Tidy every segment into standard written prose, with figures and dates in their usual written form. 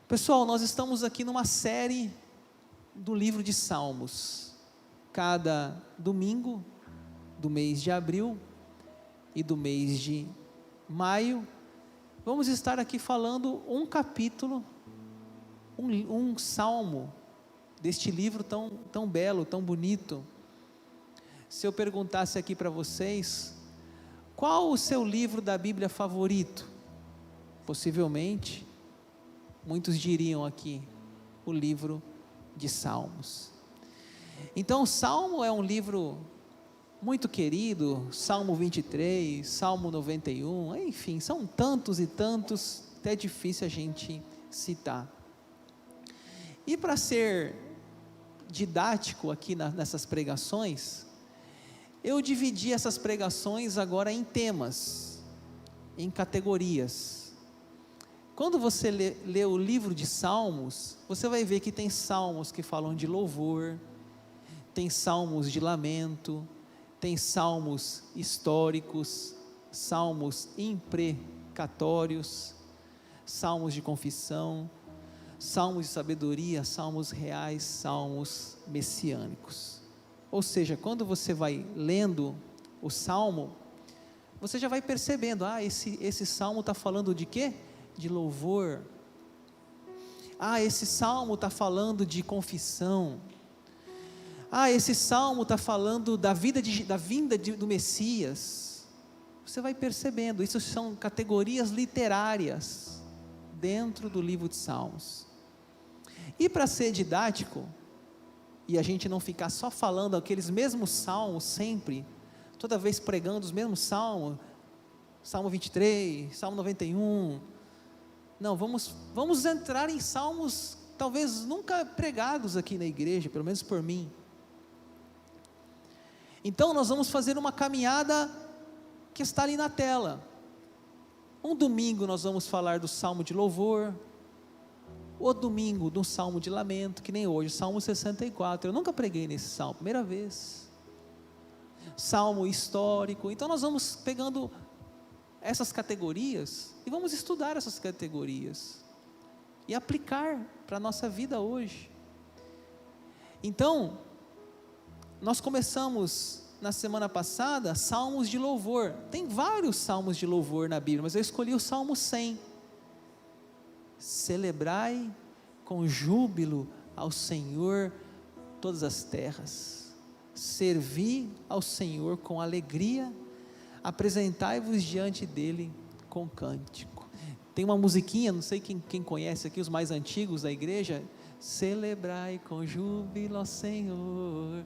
Pessoal, nós estamos aqui numa série do livro de Salmos. Cada domingo do mês de abril e do mês de maio, vamos estar aqui falando um capítulo, um salmo deste livro tão belo, tão bonito. Se eu perguntasse aqui para vocês, qual o seu livro da Bíblia favorito? Possivelmente, muitos diriam aqui, o livro de Salmos. Então, o Salmo é um livro muito querido, Salmo 23, Salmo 91, enfim, são tantos e tantos, até é difícil a gente citar. E para ser didático aqui nessas pregações, eu dividi essas pregações agora em temas, em categorias. Quando você lê o livro de Salmos, você vai ver que tem salmos que falam de louvor, tem salmos de lamento, tem salmos históricos, salmos imprecatórios, salmos de confissão, salmos de sabedoria, salmos reais, salmos messiânicos. Ou seja, quando você vai lendo o salmo, você já vai percebendo, esse salmo está falando de quê? De louvor. Esse salmo está falando de confissão. Esse salmo está falando da vinda do Messias. Você vai percebendo, isso são categorias literárias dentro do livro de Salmos. E para ser didático, e a gente não ficar só falando aqueles mesmos salmos sempre, toda vez pregando os mesmos salmos, Salmo 23, Salmo 91, não, vamos entrar em salmos talvez nunca pregados aqui na igreja, pelo menos por mim. Então nós vamos fazer uma caminhada que está ali na tela. Um domingo nós vamos falar do salmo de louvor, outro domingo do salmo de lamento, que nem hoje, Salmo 64, eu nunca preguei nesse salmo, primeira vez. Salmo histórico. Então nós vamos pegando essas categorias e vamos estudar essas categorias e aplicar para a nossa vida hoje. Então, nós começamos na semana passada salmos de louvor. Tem vários salmos de louvor na Bíblia, mas eu escolhi o Salmo 100. Celebrai com júbilo ao Senhor todas as terras, servi ao Senhor com alegria, apresentai-vos diante dele com cântico. Tem uma musiquinha, não sei quem conhece aqui, os mais antigos da igreja, celebrai com júbilo ao Senhor,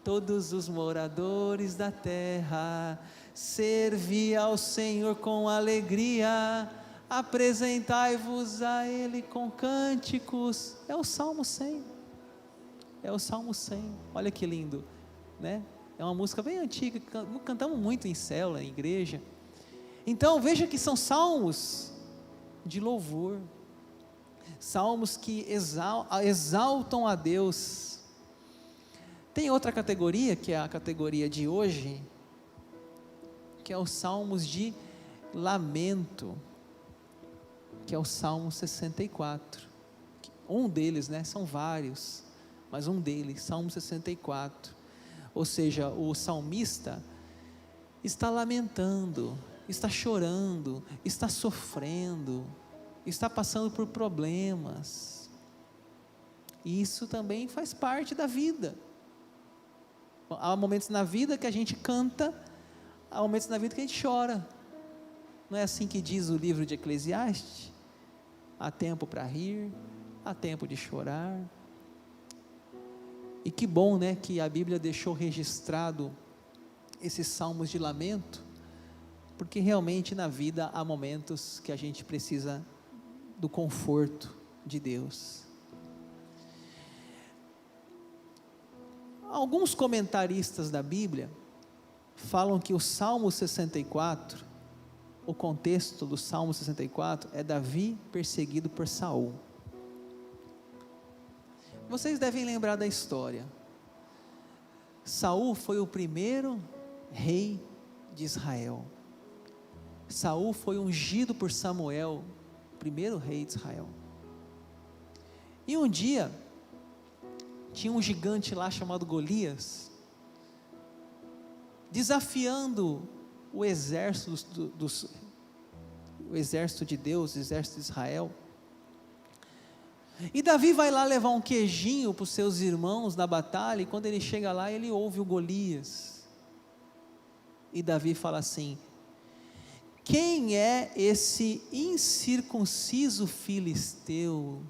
todos os moradores da terra, servi ao Senhor com alegria, apresentai-vos a ele com cânticos. É o Salmo 100, olha que lindo, né? É uma música bem antiga, cantamos muito em célula, em igreja. Então veja que são salmos de louvor, salmos que exaltam a Deus. Tem outra categoria, que é a categoria de hoje, que é os salmos de lamento, que é o Salmo 64, um deles, né, são vários, mas um deles, Salmo 64, ou seja, o salmista está lamentando, está chorando, está sofrendo, está passando por problemas, e isso também faz parte da vida. Há momentos na vida que a gente canta, há momentos na vida que a gente chora, não é assim que diz o livro de Eclesiastes? Há tempo para rir, há tempo de chorar. E que bom, né, que a Bíblia deixou registrado esses salmos de lamento, porque realmente na vida há momentos que a gente precisa do conforto de Deus. Alguns comentaristas da Bíblia falam que o Salmo 64, o contexto do Salmo 64 é Davi perseguido por Saul. Vocês devem lembrar da história. Saul foi o primeiro rei de Israel. Saul foi ungido por Samuel, primeiro rei de Israel. E um dia, tinha um gigante lá chamado Golias, desafiando o exército o exército de Deus, o exército de Israel. E Davi vai lá levar um queijinho para os seus irmãos na batalha, e quando ele chega lá, ele ouve o Golias. E Davi fala assim: quem é esse incircunciso filisteu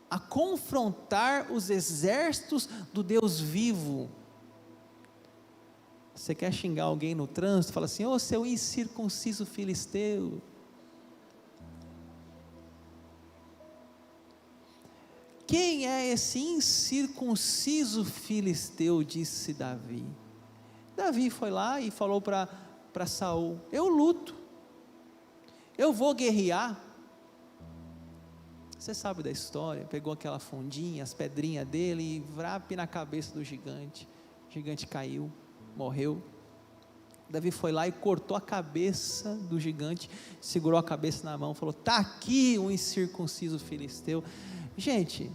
a confrontar os exércitos do Deus vivo? Você quer xingar alguém no trânsito, fala assim: ô seu incircunciso filisteu. Quem é esse incircunciso filisteu? Disse Davi. Davi foi lá e falou para Saul: eu luto, eu vou guerrear. Você sabe da história, pegou aquela fundinha, as pedrinhas dele e vrape na cabeça do gigante. O gigante caiu, morreu. Davi foi lá e cortou a cabeça do gigante, segurou a cabeça na mão, falou: está aqui o incircunciso filisteu. Gente,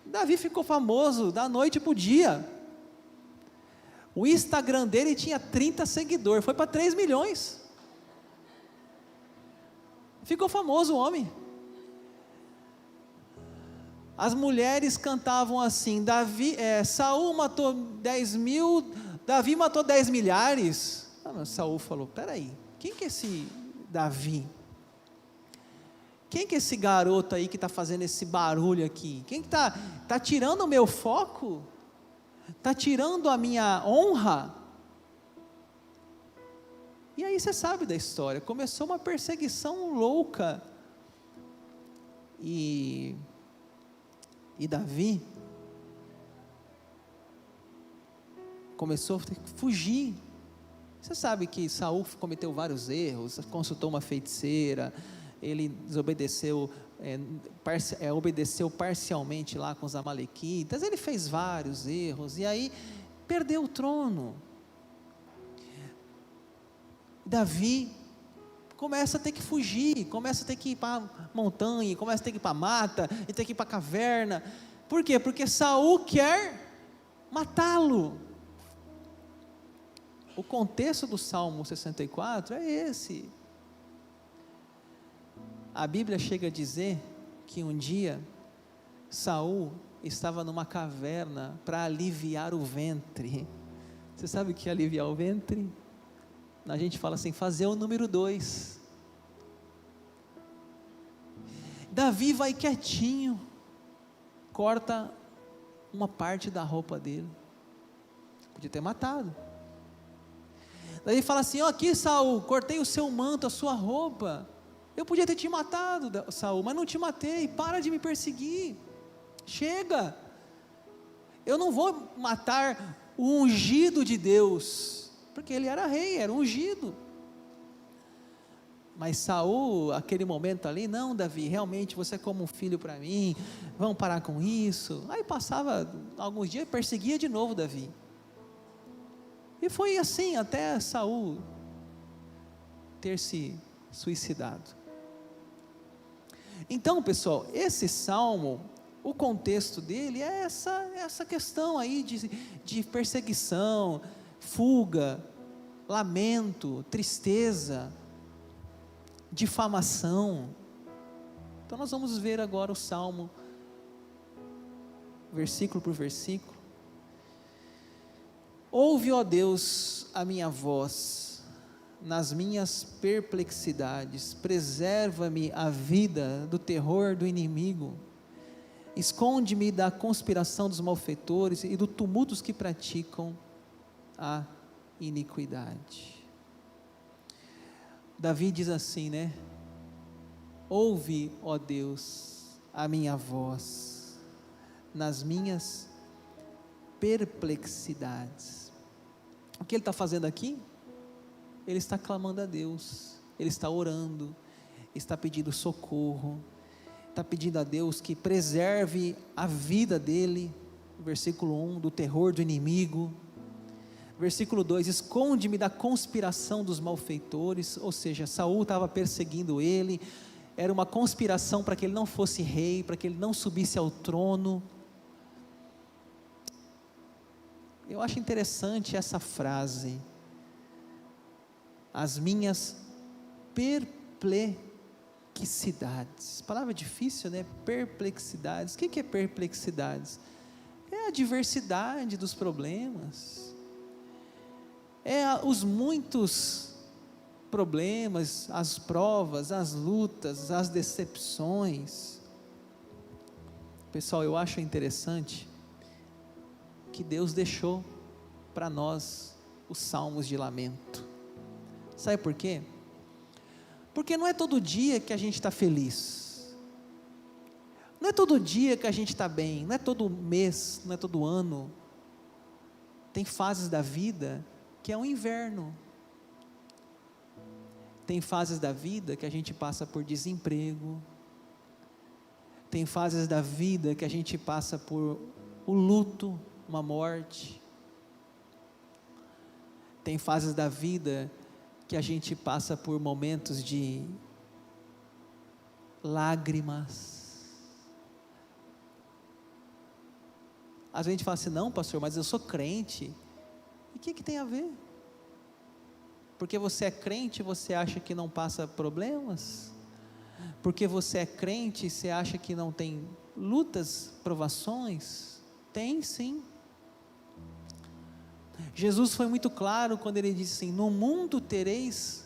Davi ficou famoso da noite para o dia. O Instagram dele tinha 30 seguidores, foi para 3 milhões. Ficou famoso o homem. As mulheres cantavam assim: Saul matou 10 mil, Davi matou 10 milhares. Saul falou: peraí, quem que é esse Davi? Quem que é esse garoto aí que está fazendo esse barulho aqui? Quem que está tirando o meu foco? Está tirando a minha honra? E aí você sabe da história, começou uma perseguição louca, e Davi começou a ter que fugir. Você sabe que Saul cometeu vários erros, consultou uma feiticeira, ele desobedeceu, obedeceu parcialmente lá com os amalequitas, ele fez vários erros, e aí perdeu o trono. Davi começa a ter que fugir, começa a ter que ir para a montanha, começa a ter que ir para a mata, e ter que ir para a caverna. Por quê? Porque Saul quer matá-lo. O contexto do Salmo 64 é esse. A Bíblia chega a dizer que um dia Saul estava numa caverna para aliviar o ventre. Você sabe o que é aliviar o ventre? A gente fala assim: fazer o número 2. Davi vai quietinho, corta uma parte da roupa dele, podia ter matado. Daí fala assim: ó, aqui Saul, cortei o seu manto, a sua roupa, eu podia ter te matado, Saul, mas não te matei, para de me perseguir, chega, eu não vou matar o ungido de Deus, porque ele era rei, era ungido. Mas Saul, aquele momento ali: não, Davi, realmente você é como um filho para mim, vamos parar com isso. Aí passava alguns dias, perseguia de novo Davi, e foi assim até Saul ter se suicidado. Então, pessoal, esse salmo, o contexto dele é essa questão aí de perseguição, fuga, lamento, tristeza, difamação. Então nós vamos ver agora o salmo, versículo por versículo. Ouve, ó Deus, a minha voz nas minhas perplexidades, preserva-me a vida do terror do inimigo, esconde-me da conspiração dos malfeitores e do tumulto dos que praticam a iniquidade. Davi diz assim, né? Ouve, ó Deus, a minha voz nas minhas perplexidades. O que ele está fazendo aqui? Ele está clamando a Deus, ele está orando, está pedindo socorro, está pedindo a Deus que preserve a vida dele. Versículo 1, do terror do inimigo. Versículo 2, esconde-me da conspiração dos malfeitores. Ou seja, Saul estava perseguindo ele, era uma conspiração para que ele não fosse rei, para que ele não subisse ao trono. Eu acho interessante essa frase, as minhas perplexidades. Palavra difícil, né? Perplexidades. O que é perplexidades? É a diversidade dos problemas, os muitos problemas, as provas, as lutas, as decepções. Pessoal, eu acho interessante que Deus deixou para nós os salmos de lamento. Sabe por quê? Porque não é todo dia que a gente está feliz, não é todo dia que a gente está bem, não é todo mês, não é todo ano. Tem fases da vida que é um inverno, tem fases da vida que a gente passa por desemprego, tem fases da vida que a gente passa por o luto, uma morte, tem fases da vida que a gente passa por momentos de lágrimas. Às vezes a gente fala assim, não pastor, mas eu sou crente. E o que tem a ver? Porque você é crente, você acha que não passa problemas? Porque você é crente, você acha que não tem lutas, provações? Tem sim. Jesus foi muito claro quando ele disse assim, no mundo tereis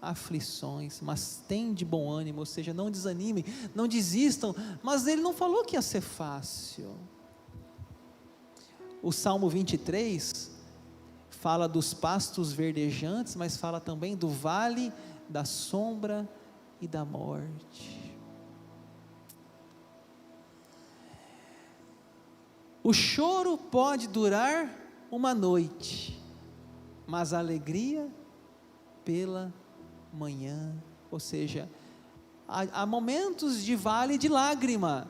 aflições, mas tem de bom ânimo, ou seja, não desanimem, não desistam. Mas ele não falou que ia ser fácil. O Salmo 23 fala dos pastos verdejantes, mas fala também do vale da sombra e da morte. O choro pode durar uma noite, mas a alegria pela manhã. Ou seja, há momentos de vale de lágrima,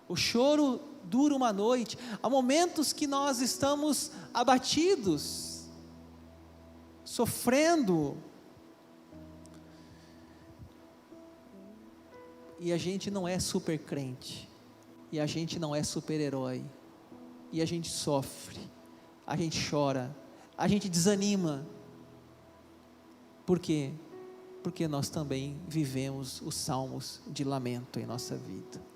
o choro dura uma noite, há momentos que nós estamos abatidos, sofrendo, e a gente não é super crente, e a gente não é super herói, e a gente sofre, a gente chora, a gente desanima. Por quê? Porque nós também vivemos os salmos de lamento em nossa vida.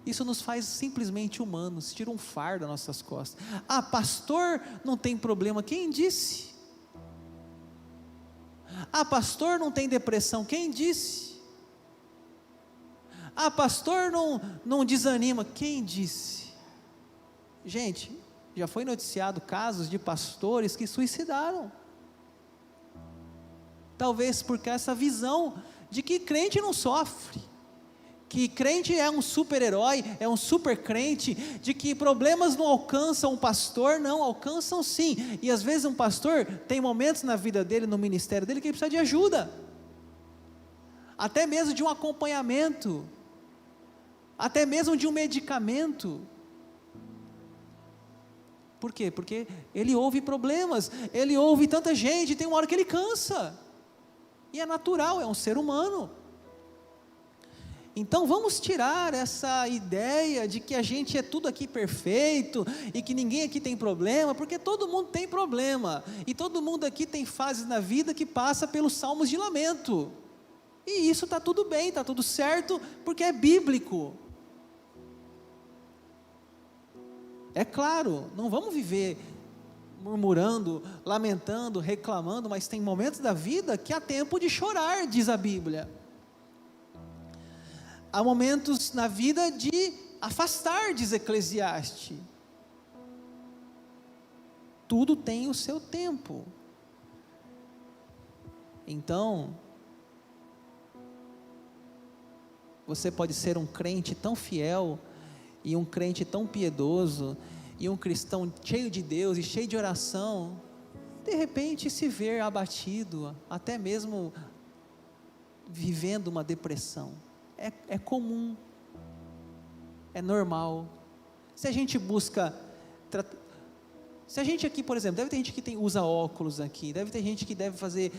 Isso nos faz simplesmente humanos, tira um fardo das nossas costas. Ah, pastor, não tem problema, quem disse? Ah, pastor, não tem depressão, quem disse? Ah, pastor, não desanima, quem disse? Gente, já foi noticiado casos de pastores que suicidaram, talvez porque essa visão de que crente não sofre, que crente é um super-herói, é um super-crente, de que problemas não alcançam um pastor. Não, alcançam sim, e às vezes um pastor tem momentos na vida dele, no ministério dele, que ele precisa de ajuda, até mesmo de um acompanhamento, até mesmo de um medicamento. Por quê? Porque ele ouve problemas, ele ouve tanta gente, tem uma hora que ele cansa, e é natural, é um ser humano. Então vamos tirar essa ideia de que a gente é tudo aqui perfeito, e que ninguém aqui tem problema, porque todo mundo tem problema, e todo mundo aqui tem fases na vida que passa pelos salmos de lamento, e isso está tudo bem, está tudo certo, porque é bíblico. É claro, não vamos viver murmurando, lamentando, reclamando, mas tem momentos da vida que há tempo de chorar, diz a Bíblia. Há momentos na vida de afastar, diz Eclesiastes. Tudo tem o seu tempo. Então, você pode ser um crente tão fiel, e um crente tão piedoso, e um cristão cheio de Deus, e cheio de oração, de repente se ver abatido, até mesmo vivendo uma depressão. É comum, é normal. Se a gente busca, se a gente aqui, por exemplo, deve ter gente que usa óculos aqui, deve ter gente que deve fazer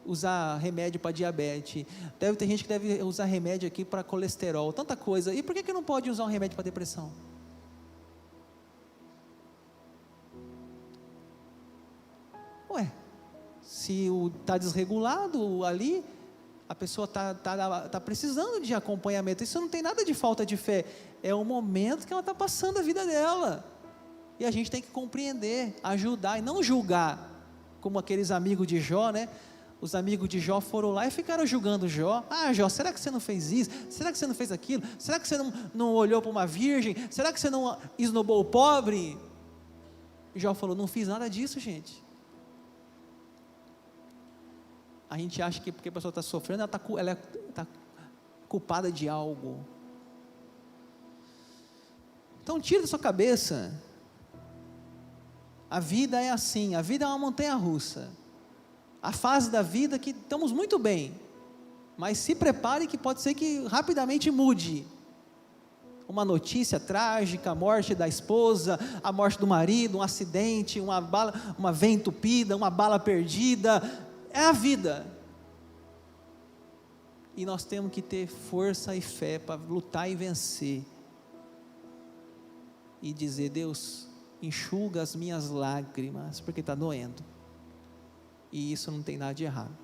usar remédio para diabetes, deve ter gente que deve usar remédio aqui para colesterol, tanta coisa, e por que não pode usar um remédio para depressão? Ué, se está desregulado ali, a pessoa tá precisando de acompanhamento, isso não tem nada de falta de fé, é o momento que ela está passando a vida dela, e a gente tem que compreender, ajudar e não julgar, como aqueles amigos de Jó, né? Os amigos de Jó foram lá e ficaram julgando Jó. Jó, será que você não fez isso? Será que você não fez aquilo? Será que você não olhou para uma virgem? Será que você não esnobou o pobre? Jó falou, não fiz nada disso, gente. A gente acha que porque a pessoa está sofrendo, ela está culpada de algo. Então tira da sua cabeça, a vida é assim, a vida é uma montanha russa, a fase da vida que estamos muito bem, mas se prepare que pode ser que rapidamente mude, uma notícia trágica, a morte da esposa, a morte do marido, um acidente, uma veia entupida, uma bala perdida, é a vida, e nós temos que ter força e fé para lutar e vencer, e dizer, Deus, enxuga as minhas lágrimas, porque está doendo, e isso não tem nada de errado,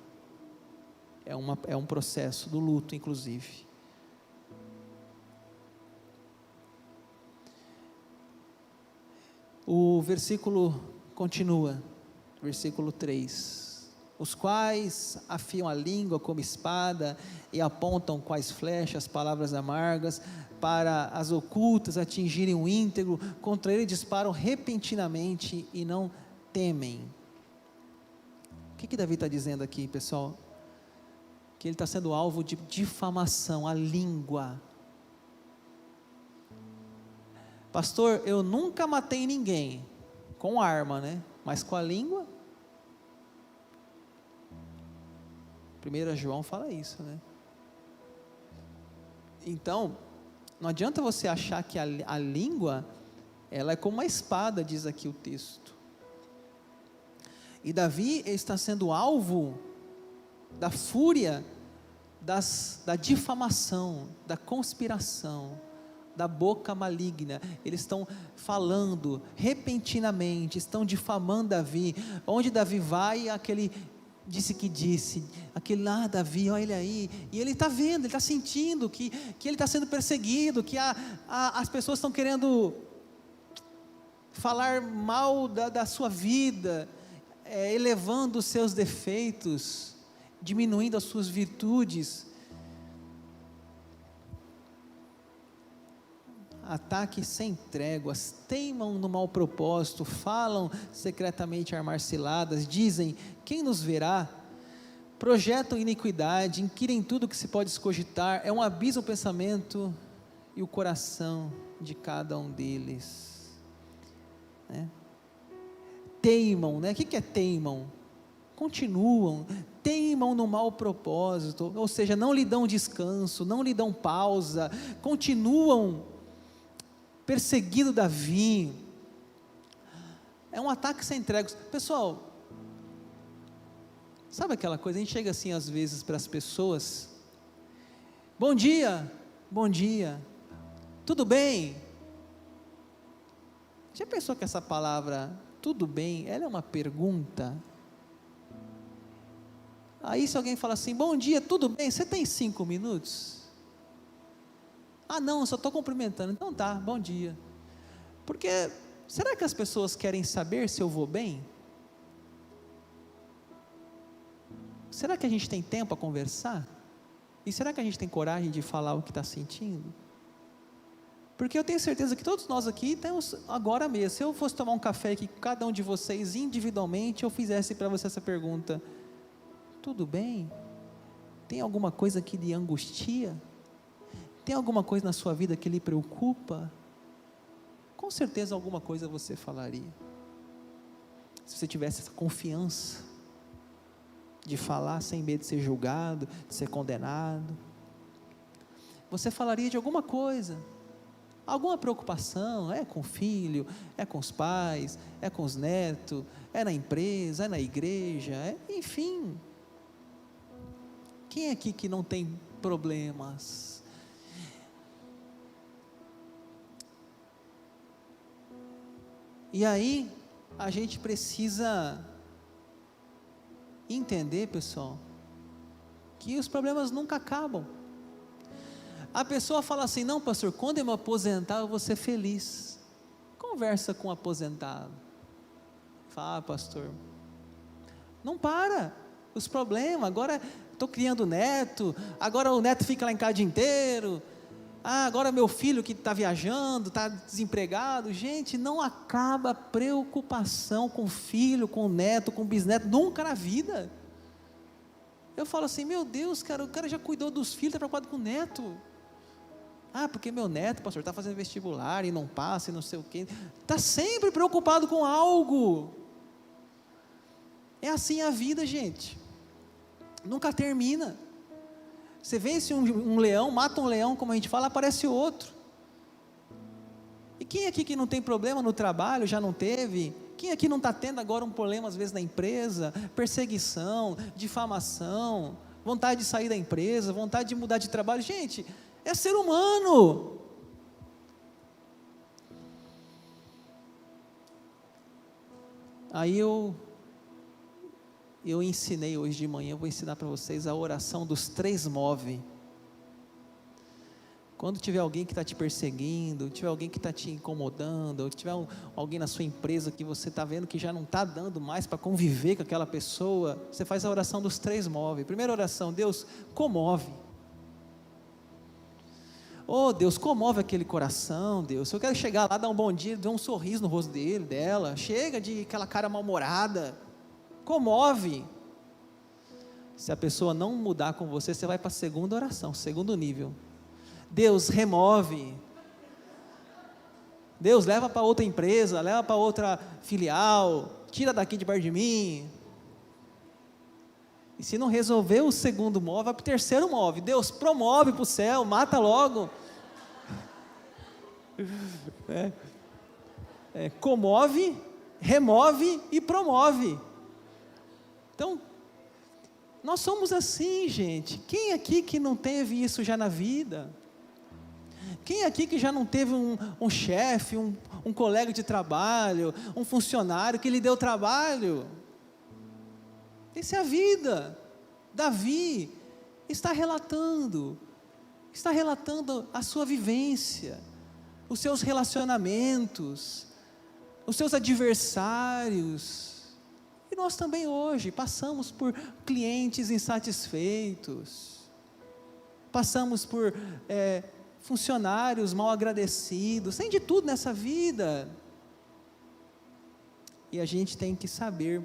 é um processo do luto, inclusive. O versículo continua, versículo 3, os quais afiam a língua como espada, e apontam quais flechas, palavras amargas, para as ocultas atingirem o íntegro, contra ele disparam repentinamente e não temem. O que Davi está dizendo aqui, pessoal? Que ele está sendo alvo de difamação, a língua. Pastor, eu nunca matei ninguém, com arma, né? Mas com a língua? 1 João fala isso, né? Então, não adianta você achar que a língua, ela é como uma espada, diz aqui o texto. E Davi está sendo alvo da fúria, da difamação, da conspiração, da boca maligna. Eles estão falando repentinamente, estão difamando Davi. Onde Davi vai, aquele disse que disse, aquele lá, Davi, olha ele aí, e ele está vendo, ele está sentindo que ele está sendo perseguido, que as pessoas estão querendo falar mal da sua vida, elevando os seus defeitos, diminuindo as suas virtudes. Ataques sem tréguas, teimam no mau propósito, falam secretamente armar ciladas, dizem, quem nos verá? Projetam iniquidade, inquirem tudo que se pode escogitar, é um abismo o pensamento e o coração de cada um deles, né? Teimam, né? O que é teimam? Continuam, teimam no mau propósito, ou seja, não lhe dão descanso, não lhe dão pausa, continuam perseguindo Davi. É um ataque sem tréguas. Pessoal, sabe aquela coisa, a gente chega assim às vezes para as pessoas, bom dia, tudo bem? Já pensou que essa palavra, tudo bem, ela é uma pergunta? Aí se alguém fala assim, bom dia, tudo bem, você tem 5 minutos? Não, eu só estou cumprimentando, então tá, bom dia. Porque, será que as pessoas querem saber se eu vou bem? Será que a gente tem tempo a conversar? E será que a gente tem coragem de falar o que está sentindo? Porque eu tenho certeza que todos nós aqui temos, agora mesmo, se eu fosse tomar um café aqui com cada um de vocês individualmente, eu fizesse para você essa pergunta, tudo bem? Tem alguma coisa que lhe angustia? Tem alguma coisa na sua vida que lhe preocupa? Com certeza alguma coisa você falaria, se você tivesse essa confiança, de falar sem medo de ser julgado, de ser condenado, você falaria de alguma coisa, alguma preocupação, é com o filho, é com os pais, é com os netos, é na empresa, é na igreja, enfim, Quem aqui que não tem problemas? E aí, a gente precisa entender, pessoal, que os problemas nunca acabam. A pessoa fala assim: não, pastor, quando eu me aposentar eu vou ser feliz. Conversa com o aposentado. Fala: pastor, não para, os problemas, agora estou criando neto, agora o neto fica lá em casa o dia inteiro, agora meu filho que está viajando, está desempregado. Gente, não acaba a preocupação com o filho, com o neto, com o bisneto, nunca na vida. Eu falo assim: meu Deus, cara, o cara já cuidou dos filhos, está preocupado com o neto. Porque meu neto, pastor, está fazendo vestibular e não passa e não sei o quê, está sempre preocupado com algo. É assim a vida, gente, nunca termina. Você vence um leão, mata um leão, como a gente fala, aparece outro. E quem aqui que não tem problema no trabalho, já não teve? Quem aqui não está tendo agora um problema às vezes na empresa, perseguição, difamação, vontade de sair da empresa, vontade de mudar de trabalho? Gente, é ser humano. Aí eu ensinei hoje de manhã, eu vou ensinar para vocês a oração dos 3 move. Quando tiver alguém que está te perseguindo, tiver alguém que está te incomodando, ou tiver alguém na sua empresa que você está vendo que já não está dando mais para conviver com aquela pessoa, você faz a oração dos 3 move. Primeira oração: Deus, comove. Oh Deus, comove aquele coração, Deus. Eu quero chegar lá, dar um bom dia, dar um sorriso no rosto dele, dela. Chega de aquela cara mal-humorada. Comove. Se a pessoa não mudar com você, você vai para a segunda oração, segundo nível. Deus, remove. Deus, leva para outra empresa, leva para outra filial, tira daqui de perto de mim. E se não resolver o segundo move, vai para o terceiro move. Deus, promove para o céu, mata logo. Comove, remove e promove. Então, nós somos assim, gente. Quem aqui que não teve isso já na vida? Quem aqui que já não teve um chefe, um colega de trabalho, um funcionário que lhe deu trabalho? Essa é a vida. Davi está relatando a sua vivência, os seus relacionamentos, os seus adversários. E nós também hoje passamos por clientes insatisfeitos, passamos por funcionários mal agradecidos, tem de tudo nessa vida. E a gente tem que saber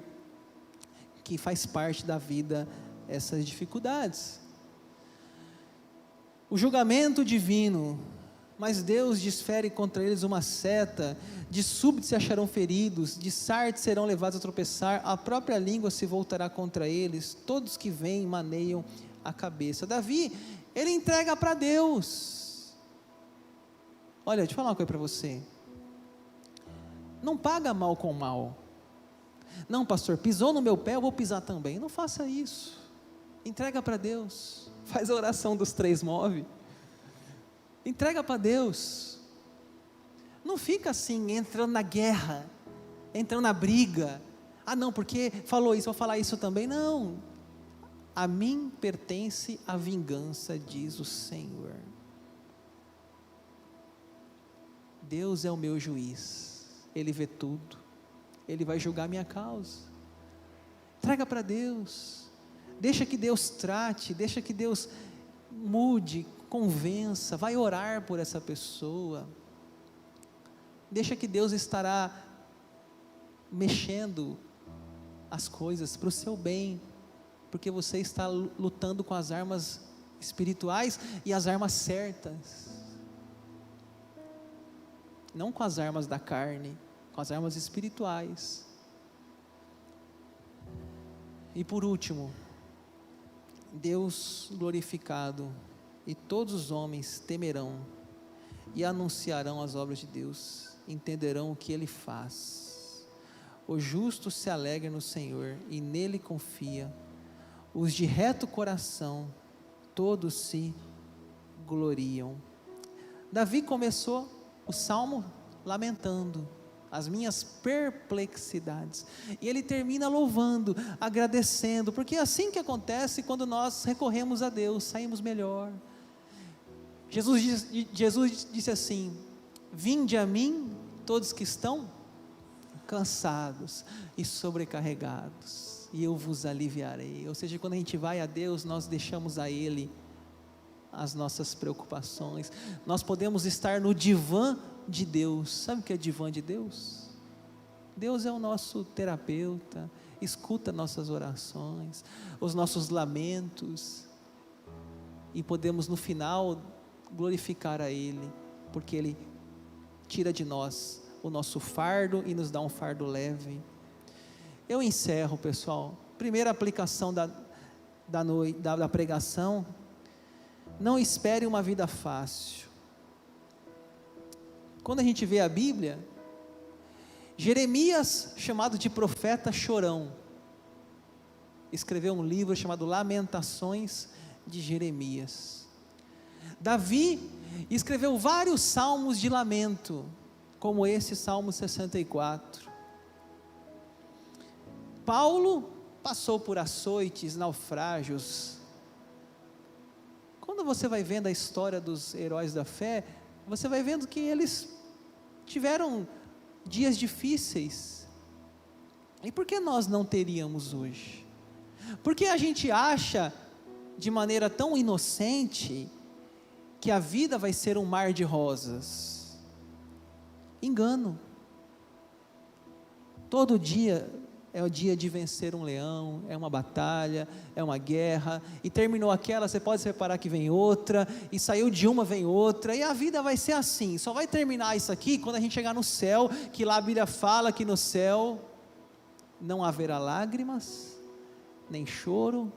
que faz parte da vida essas dificuldades. O julgamento divino: mas Deus desfere contra eles uma seta, de súbito se acharão feridos, de sardes serão levados a tropeçar, a própria língua se voltará contra eles, todos que vêm maneiam a cabeça. Davi, ele entrega para Deus. Olha, deixa eu falar uma coisa para você: não paga mal com mal. Não, pastor, pisou no meu pé, eu vou pisar também. Não faça isso. Entrega para Deus. Faz a oração dos 3 move. Entrega para Deus. Não fica assim, entrando na guerra, entrando na briga. Não, porque falou isso, vou falar isso também. Não. A mim pertence a vingança, diz o Senhor. Deus é o meu juiz. Ele vê tudo. Ele vai julgar minha causa. Entrega para Deus. Deixa que Deus trate, deixa que Deus mude, convença, vai orar por essa pessoa. Deixa que Deus estará mexendo as coisas para o seu bem, porque você está lutando com as armas espirituais e as armas certas, não com as armas da carne, com as armas espirituais. E por último, Deus glorificado, e todos os homens temerão e anunciarão as obras de Deus, entenderão o que Ele faz. O justo se alegra no Senhor e nele confia, os de reto coração, todos se gloriam. Davi começou o salmo lamentando as minhas perplexidades, e ele termina louvando, agradecendo, porque é assim que acontece quando nós recorremos a Deus, saímos melhor. Jesus disse assim: vinde a mim todos que estão cansados e sobrecarregados, e eu vos aliviarei. Ou seja, quando a gente vai a Deus, nós deixamos a Ele as nossas preocupações. Nós podemos estar no divã de Deus. Sabe o que é divã de Deus? Deus é o nosso terapeuta, escuta nossas orações, os nossos lamentos, e podemos no final glorificar a Ele, porque Ele tira de nós o nosso fardo e nos dá um fardo leve. Eu encerro, pessoal. Primeira aplicação da pregação: não espere uma vida fácil. Quando a gente vê a Bíblia, Jeremias, chamado de profeta chorão, escreveu um livro chamado Lamentações de Jeremias. Davi escreveu vários salmos de lamento, como esse Salmo 64. Paulo passou por açoites, naufrágios. Quando você vai vendo a história dos heróis da fé, você vai vendo que eles tiveram dias difíceis. E por que nós não teríamos hoje? Porque a gente acha, de maneira tão inocente, que a vida vai ser um mar de rosas. Engano. Todo dia é o dia de vencer um leão, é uma batalha, é uma guerra, e terminou aquela, você pode reparar que vem outra, e saiu de uma, vem outra, e a vida vai ser assim. Só vai terminar isso aqui quando a gente chegar no céu, que lá a Bíblia fala que no céu não haverá lágrimas, nem choro,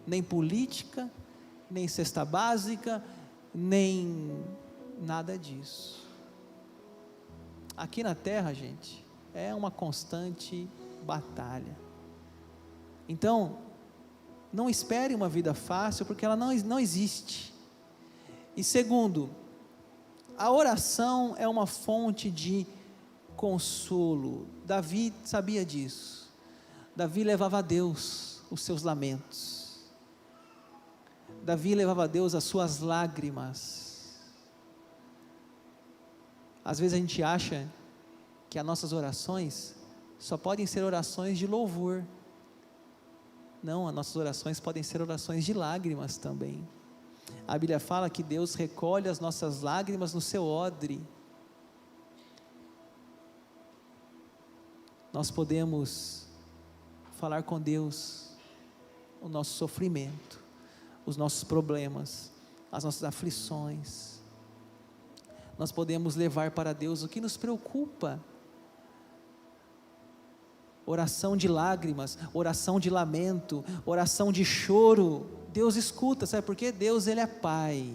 nem política, nem cesta básica, nem nada disso. Aqui na terra, gente, é uma constante batalha. Então, não espere uma vida fácil, porque ela não existe. E segundo, a oração é uma fonte de consolo. Davi sabia disso. Davi levava a Deus os seus lamentos. Davi levava a Deus as suas lágrimas. Às vezes a gente acha que as nossas orações só podem ser orações de louvor. Não, as nossas orações podem ser orações de lágrimas também. A Bíblia fala que Deus recolhe as nossas lágrimas no seu odre. Nós podemos falar com Deus o nosso sofrimento, os nossos problemas, as nossas aflições. Nós podemos levar para Deus o que nos preocupa. Oração de lágrimas, oração de lamento, oração de choro. Deus escuta, sabe por quê? Deus, Ele é Pai.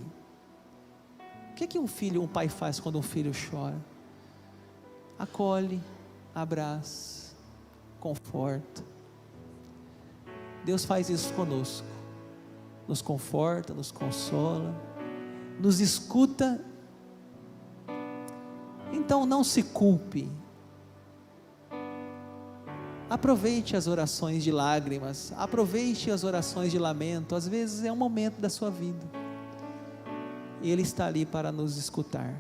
O que um pai faz quando um filho chora? Acolhe, abraça, conforta. Deus faz isso conosco, nos conforta, nos consola, nos escuta. Então não se culpe. Aproveite as orações de lágrimas, aproveite as orações de lamento. Às vezes é um momento da sua vida, e Ele está ali para nos escutar.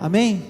Amém?